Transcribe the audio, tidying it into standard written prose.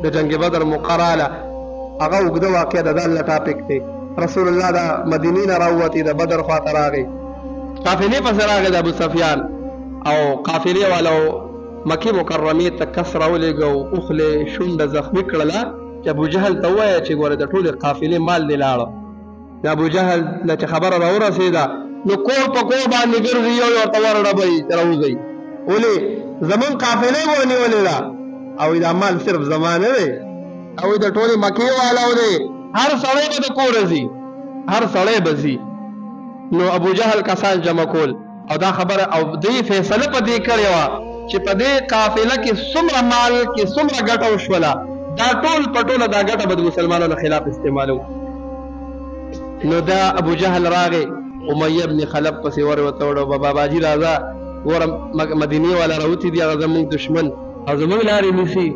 د جنگ بدر مقراله هغه وګړه واقع د الله ټاپک دی. رسول الله د مدینې نه راووتی د بدر خواته راغی، قافلې پسې راغی د ابو سفیان او قافلې والو مکې مکرمې ته کس راولېږه او اوښلې شونډه زخمي کړله چې ابو جهل ته ووایه چې ګوره د ټولې قافلې مال دې لاړه. د ابو جهل نه چې خبره راورسېده نو کور په کور باندې ګرځي، یو ورته ورډبوي چې راوځئ، ولې زمونږ قافلې مو ونیولې ده او دا مال صرف زما نه دی او د ټولې مکې والاو دی، هر سړی به د کوره ځي، هر سړی به ځي. نو ابو جهل کسان جمع کول او دا خبره او دې فیصله په دې کړې وه چې په دې قافله کې څومره مال کې څومره ګټه وشوله، دا ټول په ټوله دا ګټه به د مسلمانانو خلاف استعمالو. نو دا ابو جهل راغی، امیه ابن خلف پسې ور ورته وړو، باباجي راځه ګوره مدینې والا راوتي دي، هغه زموږ دشمن او زموږ لارې نیسي.